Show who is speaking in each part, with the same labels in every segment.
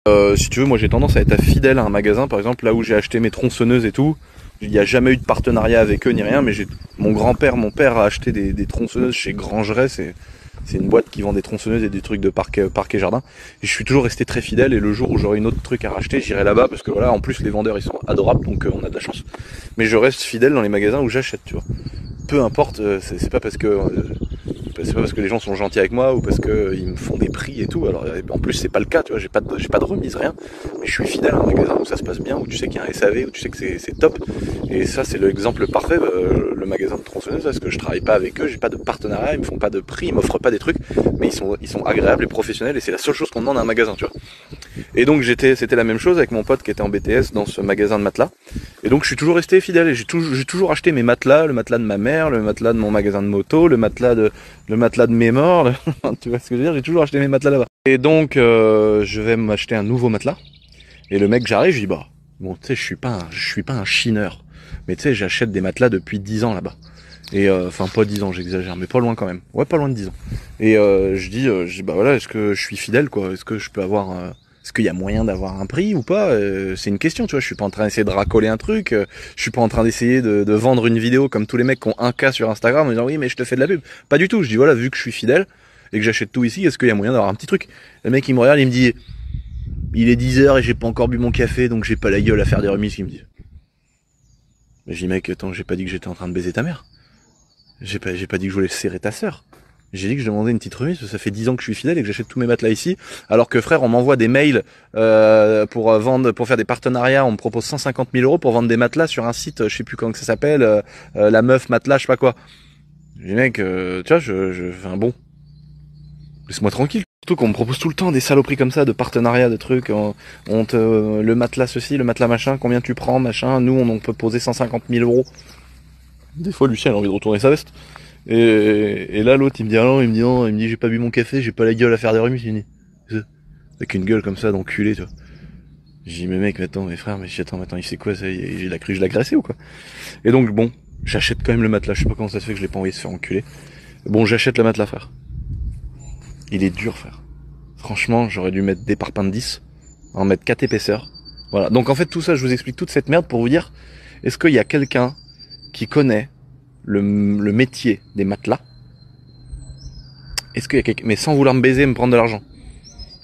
Speaker 1: Si tu veux, moi j'ai tendance à être fidèle à un magasin, par exemple là où j'ai acheté mes tronçonneuses et tout. Il n'y a jamais eu de partenariat avec eux ni rien, mais mon grand-père, mon père a acheté des tronçonneuses chez Grangeret, c'est une boîte qui vend des tronçonneuses et des trucs de parc et jardin. Et je suis toujours resté très fidèle, et le jour où j'aurai une autre truc à racheter, j'irai là-bas, parce que voilà, en plus les vendeurs ils sont adorables, donc on a de la chance. Mais je reste fidèle dans les magasins où j'achète, tu vois. Peu importe, c'est pas parce que les gens sont gentils avec moi ou parce qu'ils me font des prix et tout. Alors en plus c'est pas le cas, tu vois, j'ai pas de remise, rien. Mais je suis fidèle à un magasin où ça se passe bien, où tu sais qu'il y a un SAV, où tu sais que c'est top. Et ça c'est l'exemple parfait, le magasin de tronçonneuse, parce que je travaille pas avec eux, j'ai pas de partenariat, ils me font pas de prix, ils m'offrent pas des trucs, mais ils sont agréables et professionnels, et c'est la seule chose qu'on demande à un magasin, tu vois. Et donc c'était la même chose avec mon pote qui était en BTS dans ce magasin de matelas. Et donc je suis toujours resté fidèle, et j'ai toujours acheté mes matelas, le matelas de ma mère, le matelas de mon magasin de moto, le matelas de mes morts, tu vois ce que je veux dire, j'ai toujours acheté mes matelas là-bas. Et donc je vais m'acheter un nouveau matelas, et le mec, j'arrive, je dis bah bon, tu sais, je suis pas un chineur, mais tu sais, j'achète des matelas depuis 10 ans là-bas. Et enfin pas 10 ans, j'exagère, mais pas loin quand même. Ouais, pas loin de 10 ans. Et je dis bah voilà, est-ce que je suis fidèle, quoi? Est-ce que je peux avoir est-ce qu'il y a moyen d'avoir un prix ou pas? C'est une question, tu vois. Je suis pas en train d'essayer de racoler un truc. Je suis pas en train d'essayer de vendre une vidéo comme tous les mecs qui ont 1K sur Instagram en disant oui mais je te fais de la pub. Pas du tout. Je dis voilà, vu que je suis fidèle et que j'achète tout ici, est-ce qu'il y a moyen d'avoir un petit truc? Le mec il me regarde, il me dit il est 10h et j'ai pas encore bu mon café, donc j'ai pas la gueule à faire des remises, il me dit. Mais je dis mec, attends, j'ai pas dit que j'étais en train de baiser ta mère. J'ai pas dit que je voulais serrer ta sœur. J'ai dit que je demandais une petite remise, parce que ça fait 10 ans que je suis fidèle et que j'achète tous mes matelas ici. Alors que frère, on m'envoie des mails pour vendre, pour faire des partenariats, on me propose 150 000 € pour vendre des matelas sur un site, je sais plus comment que ça s'appelle, la meuf matelas, je sais pas quoi. J'ai dit mec, tu vois, je fais un bon. Laisse-moi tranquille. Surtout qu'on me propose tout le temps des saloperies comme ça, de partenariats, de trucs. Le matelas ceci, le matelas machin, combien tu prends, machin. Nous, on peut poser 150 000 €. Des fois, Lucien, il a envie de retourner sa veste. Et là, l'autre, il me dit, ah non, il me dit, j'ai pas bu mon café, j'ai pas la gueule à faire des remises, il me dit. Avec une gueule comme ça, d'enculé, tu vois. J'ai dit, mais mec, attends, mes frères, mais attends, il sait quoi, ça, il a cru que je l'agressais ou quoi? Et donc, bon, j'achète quand même le matelas, je sais pas comment ça se fait que je l'ai pas envoyé se faire enculer. Bon, j'achète le matelas, frère. Il est dur, frère. Franchement, j'aurais dû mettre des parpaings de 10, en mettre 4 épaisseurs. Voilà. Donc en fait, tout ça, je vous explique toute cette merde pour vous dire, est-ce qu'il y a quelqu'un qui connaît le métier des matelas? Est-ce qu'il y a quelqu'un, mais sans vouloir me baiser et me prendre de l'argent.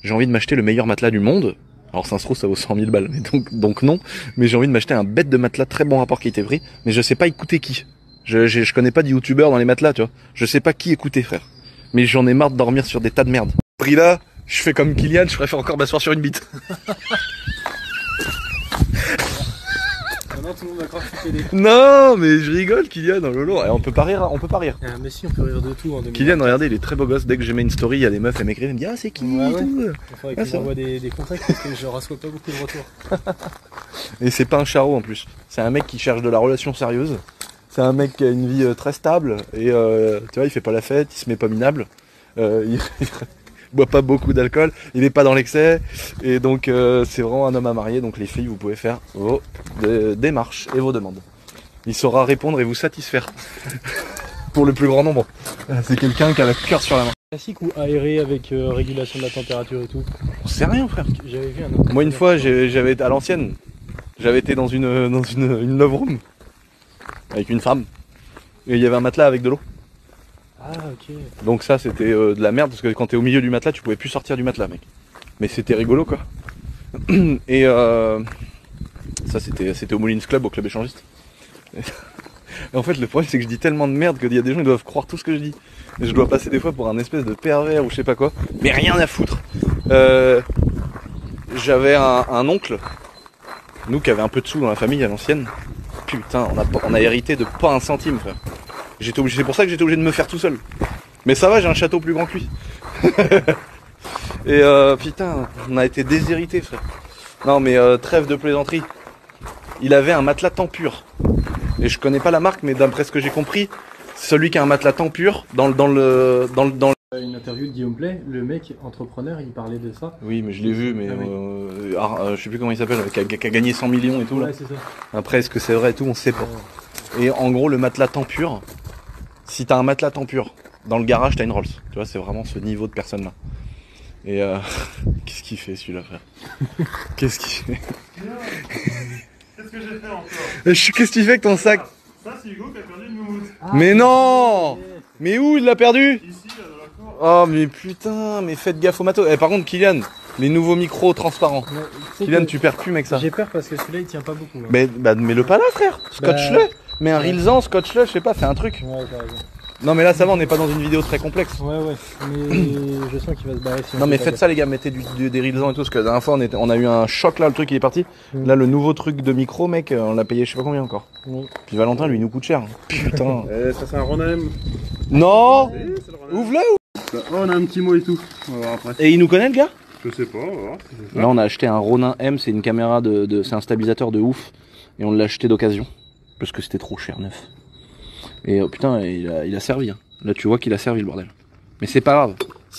Speaker 1: J'ai envie de m'acheter le meilleur matelas du monde. Alors ça se trouve, ça vaut 100 000 balles, mais donc non. Mais j'ai envie de m'acheter un bête de matelas, très bon rapport qualité-prix, mais je sais pas écouter qui. Je connais pas de youtubeurs dans les matelas, tu vois. Je sais pas qui écouter, frère. Mais j'en ai marre de dormir sur des tas de merde. Prix là, je fais comme Kylian, je préfère encore m'asseoir sur une bite.
Speaker 2: Maintenant tout le monde va croire que tu fais des...
Speaker 1: Non, mais je rigole, Kylian, oh lolo. On peut pas rire, on peut pas rire.
Speaker 2: Mais si, on peut rire de tout en 2020.
Speaker 1: Kylian, regardez, il est très beau gosse. Dès que je mets une story, il y a des meufs, elles m'écrivent, elles me disent ah c'est qui
Speaker 2: ouais,
Speaker 1: et tout.
Speaker 2: Il faudrait que j'envoie des contacts parce que je reçois pas beaucoup de retours.
Speaker 1: Et c'est pas un charreau en plus. C'est un mec qui cherche de la relation sérieuse. C'est un mec qui a une vie très stable et tu vois, il fait pas la fête, il se met pas minable. Il boit pas beaucoup d'alcool, il est pas dans l'excès et donc c'est vraiment un homme à marier. Donc les filles, vous pouvez faire vos démarches et vos demandes. Il saura répondre et vous satisfaire pour le plus grand nombre. C'est quelqu'un qui a le cœur sur la main.
Speaker 2: Classique ou aéré avec régulation de la température et tout?
Speaker 1: On sait rien, frère.
Speaker 2: J'avais vu un autre.
Speaker 1: Moi une fois, j'avais été à l'ancienne. J'avais été dans une love room avec une femme et il y avait un matelas avec de l'eau.
Speaker 2: Ah ok.
Speaker 1: Donc ça c'était de la merde parce que quand t'es au milieu du matelas tu pouvais plus sortir du matelas, mec. Mais c'était rigolo quoi. Et ça c'était au Moulins Club, au club échangiste. Et en fait le problème c'est que je dis tellement de merde qu'il y a des gens qui doivent croire tout ce que je dis. Et je dois passer des fois pour un espèce de pervers ou je sais pas quoi. Mais rien à foutre. J'avais un oncle, nous qui avait un peu de sous dans la famille à l'ancienne. Putain, on a hérité de pas un centime, frère. C'est pour ça que j'étais obligé de me faire tout seul. Mais ça va, j'ai un château plus grand que lui. Et putain, on a été déshérité, frère. Non mais trêve de plaisanterie. Il avait un matelas Tempur. Et je connais pas la marque, mais d'après ce que j'ai compris, celui qui a un matelas Tempur dans
Speaker 2: Une interview de Guillaume Play, le mec entrepreneur, il parlait de ça.
Speaker 1: Oui, mais je l'ai vu, mais
Speaker 2: Ah oui.
Speaker 1: je sais plus comment il s'appelle, qui a gagné 100 millions et tout là.
Speaker 2: Ouais, c'est ça.
Speaker 1: Après, est-ce que c'est vrai et tout, on sait pas. Et en gros, le matelas Tempur, si t'as un matelas Tempur, dans le garage, t'as une Rolls. Tu vois, c'est vraiment ce niveau de personne là. Et qu'est-ce qu'il fait celui-là, frère? Qu'est-ce qu'il fait?
Speaker 3: Qu'est-ce que j'ai fait encore?
Speaker 1: Qu'est-ce que tu fais avec ton sac?
Speaker 3: Ça, c'est Hugo qui a perdu une moumoute.
Speaker 1: Mais non! Mais où il l'a perdu?
Speaker 3: Ici, là, dans la cour.
Speaker 1: Oh mais putain, mais faites gaffe au matos. Eh, par contre, Kylian, les nouveaux micros transparents. Kylian, tu perds plus mec ça.
Speaker 2: J'ai peur parce que celui-là il tient pas beaucoup. Hein.
Speaker 1: Mais bah mets-le pas là frère. Scotch-le. Mets un Rilzan, scotch-le, je sais pas, fais un truc.
Speaker 2: Ouais, t'as raison.
Speaker 1: Non mais là ça va, on n'est pas dans une vidéo très complexe.
Speaker 2: Ouais, mais je sens qu'il va se barrer. Si
Speaker 1: Non mais faites ça les gars, mettez des Rilzan et tout, parce que la dernière fois on a eu un choc là, le truc il est parti. Là le nouveau truc de micro mec, on l'a payé je sais pas combien encore. Puis Valentin lui il nous coûte cher. Putain.
Speaker 3: Ça, c'est un Ronaem.
Speaker 1: Non.
Speaker 3: C'est le Ronaem.
Speaker 1: Ouvre-le.
Speaker 3: Oh, on a un petit mot et tout. On va voir après.
Speaker 1: Et il nous connaît le gars?
Speaker 3: Je sais pas, on va voir.
Speaker 1: Là on a acheté un Ronin M, c'est une caméra c'est un stabilisateur de ouf. Et on l'a acheté d'occasion. Parce que c'était trop cher neuf. Et putain il a servi hein. Là tu vois qu'il a servi le bordel. Mais c'est pas grave.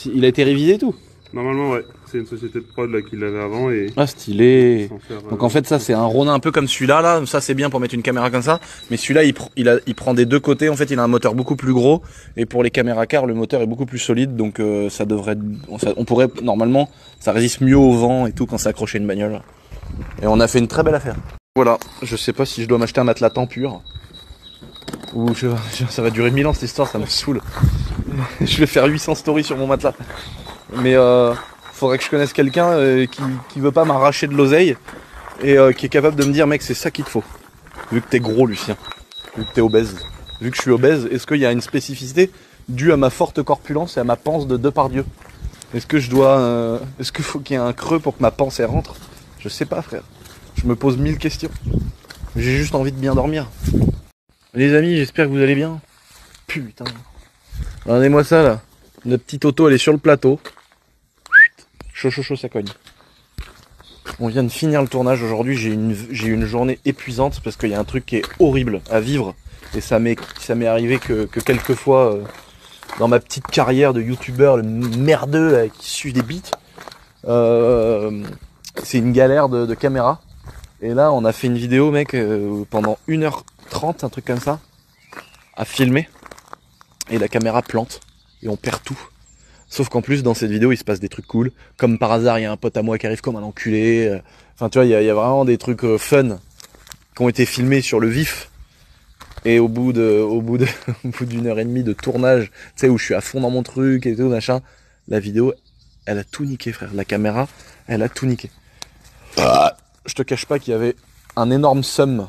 Speaker 1: Il a été révisé et tout.
Speaker 3: Normalement, ouais. C'est une société de prod là qui l'avait avant et.
Speaker 1: Ah stylé.
Speaker 3: Sans faire,
Speaker 1: Donc en fait ça c'est un Ronin un peu comme celui-là là. Ça c'est bien pour mettre une caméra comme ça. Mais celui-là il prend des deux côtés. En fait il a un moteur beaucoup plus gros. Et pour les caméras car le moteur est beaucoup plus solide. Donc ça devrait. On pourrait normalement ça résiste mieux au vent et tout quand c'est accroché à une bagnole. Et on a fait une très belle affaire. Voilà. Je sais pas si je dois m'acheter un matelas Tempur. Ou ça va durer 1000 ans cette histoire, ça me saoule. Je vais faire 800 stories sur mon matelas. Mais faudrait que je connaisse quelqu'un qui veut pas m'arracher de l'oseille et qui est capable de me dire mec c'est ça qu'il te faut. Vu que t'es gros Lucien, vu que t'es obèse, vu que je suis obèse, est-ce qu'il y a une spécificité due à ma forte corpulence et à ma panse de Depardieu? Est-ce que est-ce qu'il faut qu'il y ait un creux pour que ma panse elle rentre? Je sais pas frère. Je me pose 1000 questions. J'ai juste envie de bien dormir. Les amis, j'espère que vous allez bien. Putain. Regardez-moi ça là. Notre petite auto elle est sur le plateau. Chaud chaud chaud ça cogne. On vient de finir le tournage aujourd'hui, j'ai eu une journée épuisante parce qu'il y a un truc qui est horrible à vivre. Et ça m'est arrivé que quelques fois dans ma petite carrière de youtubeur, le merdeux là, qui suit des beats. C'est une galère de caméra. Et là on a fait une vidéo mec pendant 1h30, un truc comme ça, à filmer. Et la caméra plante. Et on perd tout. Sauf qu'en plus, dans cette vidéo, il se passe des trucs cool. Comme par hasard, il y a un pote à moi qui arrive comme un enculé. Enfin, tu vois, il y a vraiment des trucs fun qui ont été filmés sur le vif. Et au bout d'une heure et demie de tournage, tu sais, où je suis à fond dans mon truc et tout, machin, la vidéo, elle a tout niqué, frère. La caméra, elle a tout niqué. Je te cache pas qu'il y avait un énorme seum.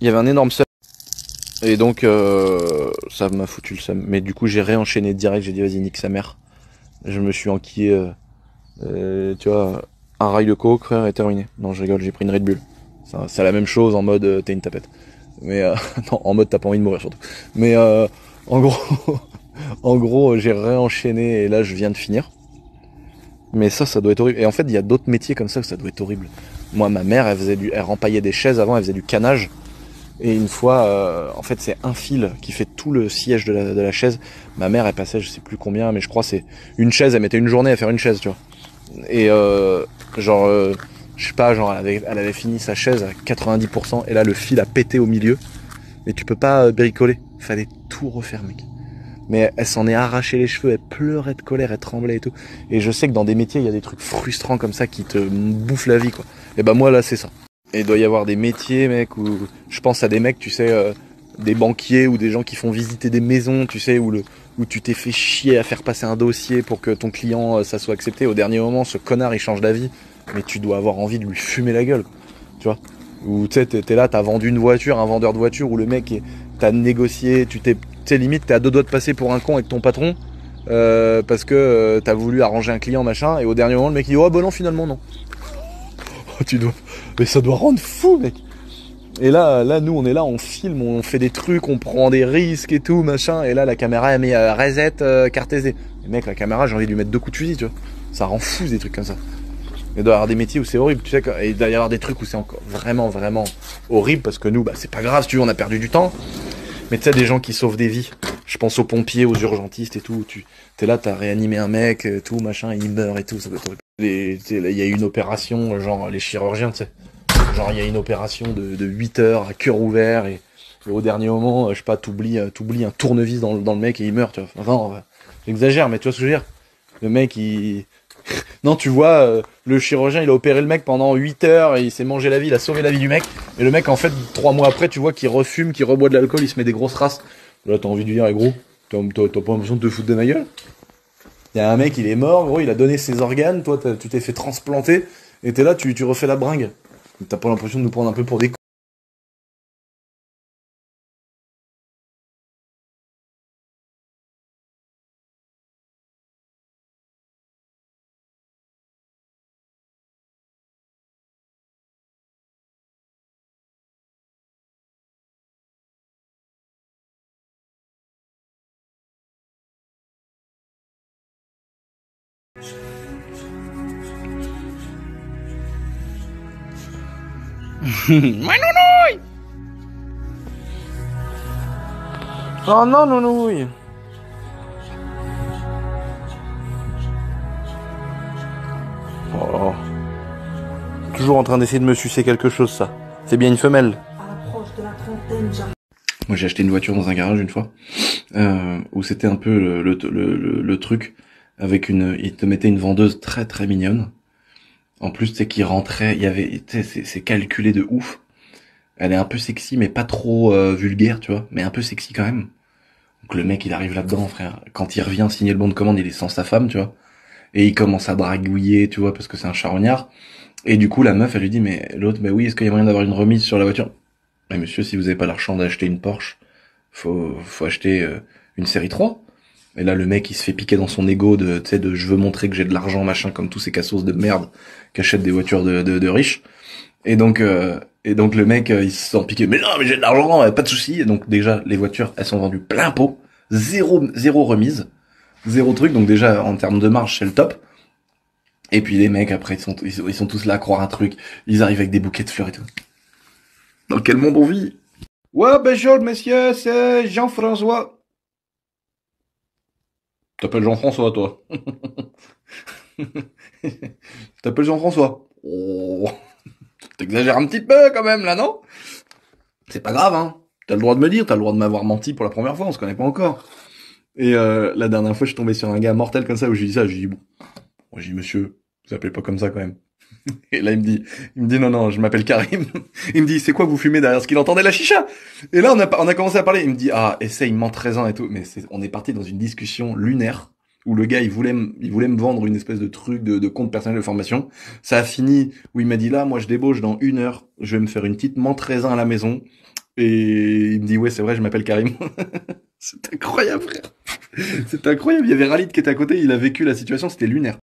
Speaker 1: Il y avait un énorme seum. Et donc ça m'a foutu le seum. Mais du coup j'ai réenchaîné direct, j'ai dit vas-y nique sa mère. Je me suis enquillé, tu vois, un rail de coke frère et terminé. Non je rigole, j'ai pris une Red Bull. C'est la même chose en mode t'es une tapette. Mais non, en mode t'as pas envie de mourir surtout. Mais en gros j'ai réenchaîné et là je viens de finir. Mais ça doit être horrible. Et en fait il y a d'autres métiers comme ça où ça doit être horrible. Moi ma mère elle rempaillait des chaises avant, elle faisait du canage. Et une fois, en fait, c'est un fil qui fait tout le siège de la chaise. Ma mère, elle passait, je sais plus combien, mais je crois c'est une chaise. Elle mettait une journée à faire une chaise, tu vois. Et je sais pas, genre elle avait fini sa chaise à 90%. Et là, le fil a pété au milieu. Mais tu peux pas bricoler. Fallait tout refaire, mec. Mais elle s'en est arraché les cheveux. Elle pleurait de colère, elle tremblait et tout. Et je sais que dans des métiers, il y a des trucs frustrants comme ça qui te bouffent la vie, quoi. Et bah moi, là, c'est ça. Et il doit y avoir des métiers, mec, où je pense à des mecs, tu sais, des banquiers ou des gens qui font visiter des maisons, tu sais, où tu t'es fait chier à faire passer un dossier pour que ton client, ça soit accepté. Au dernier moment, ce connard, il change d'avis, mais tu dois avoir envie de lui fumer la gueule, quoi. Tu vois. Ou tu sais, t'es là, t'as vendu une voiture, un vendeur de voiture, où le mec, t'as négocié, tu sais, limite, t'es à deux doigts de passer pour un con avec ton patron, parce que t'as voulu arranger un client, machin, et au dernier moment, le mec, il dit, oh, bah non, finalement, non. Mais ça doit rendre fou, mec. Et là, nous, on est là, on filme, on fait des trucs, on prend des risques et tout, machin. Et là, la caméra, elle met reset, carte SD. Et mec, la caméra, j'ai envie de lui mettre 2 coups de fusil, tu vois. Ça rend fou, des trucs comme ça. Il doit y avoir des métiers où c'est horrible, tu sais. Et il doit y avoir des trucs où c'est encore vraiment, vraiment horrible parce que nous, bah, c'est pas grave, si tu veux, on a perdu du temps. Mais tu sais, des gens qui sauvent des vies. Je pense aux pompiers, aux urgentistes et tout. T'es là, t'as réanimé un mec, tout, machin, il meurt et tout, ça doit être horrible. Il y a une opération, genre les chirurgiens, tu sais. Genre il y a une opération de 8 heures à cœur ouvert et au dernier moment, je sais pas, t'oublies un tournevis dans le mec et il meurt, tu vois. Enfin, j'exagère, mais tu vois ce que je veux dire. Le mec, Non, tu vois, le chirurgien, il a opéré le mec pendant 8 heures, et il s'est mangé la vie, il a sauvé la vie du mec. Et le mec, en fait, 3 mois après, tu vois qu'il refume, qu'il reboit de l'alcool, il se met des grosses races. Là, t'as envie de lui dire, eh, gros, t'as pas l'impression de te foutre de ma gueule? Il y a un mec, il est mort, gros, il a donné ses organes, toi, tu t'es fait transplanter, et t'es là, tu refais la bringue. T'as pas l'impression de nous prendre un peu pour des cons? Oh non, nounouille. Oh. Toujours en train d'essayer de me sucer quelque chose, ça. C'est bien une femelle. Moi, j'ai acheté une voiture dans un garage une fois, où c'était un peu le truc, avec ils te mettaient une vendeuse très très mignonne. En plus, tu sais, qui rentrait, il y avait, tu sais, c'est calculé de ouf. Elle est un peu sexy, mais pas trop vulgaire, tu vois, mais un peu sexy quand même. Donc le mec, il arrive là-dedans, frère. Quand il revient signer le bon de commande, il est sans sa femme, tu vois. Et il commence à dragouiller, tu vois, parce que c'est un charognard. Et du coup, la meuf, elle lui dit, mais l'autre, mais oui, est-ce qu'il y a moyen d'avoir une remise sur la voiture? Mais monsieur, si vous avez pas l'argent d'acheter une Porsche, faut acheter une série 3. Et là, le mec, il se fait piquer dans son ego de, tu sais, de je veux montrer que j'ai de l'argent, machin, comme tous ces cassos de merde qui achètent des voitures de riches. Et donc le mec, il se sent piqué. Mais non, mais j'ai de l'argent, pas de souci. Et donc déjà, les voitures, elles sont vendues plein pot, zéro remise, zéro truc. Donc déjà, en termes de marge, c'est le top. Et puis les mecs, après, ils sont tous là à croire un truc. Ils arrivent avec des bouquets de fleurs et tout. Dans quel monde on vit? Ouais, bonjour, monsieur, c'est Jean-François. T'appelles Jean-François, toi. T'appelles Jean-François. Oh, t'exagères un petit peu quand même, là, non? C'est pas grave, hein. T'as le droit de me dire, t'as le droit de m'avoir menti pour la première fois, on se connaît pas encore. Et la dernière fois, je suis tombé sur un gars mortel comme ça, où j'ai dit ça, j'ai dit, bon, moi j'ai dit, monsieur, vous appelez pas comme ça quand même. Et là, il me dit, non, non, je m'appelle Karim. Il me dit, c'est quoi vous fumez derrière? Ce qu'il entendait la chicha. Et là, on a commencé à parler. Il me dit, ah, essaye, ment 13 ans et tout. Mais on est parti dans une discussion lunaire où le gars, il voulait me vendre une espèce de truc de compte personnel de formation. Ça a fini où il m'a dit, là, moi, je débauche dans 1 heure. Je vais me faire une petite ment 13 ans à la maison. Et il me dit, ouais, c'est vrai, je m'appelle Karim. C'est incroyable, frère. C'est incroyable. Il y avait Ralid qui était à côté. Il a vécu la situation. C'était lunaire.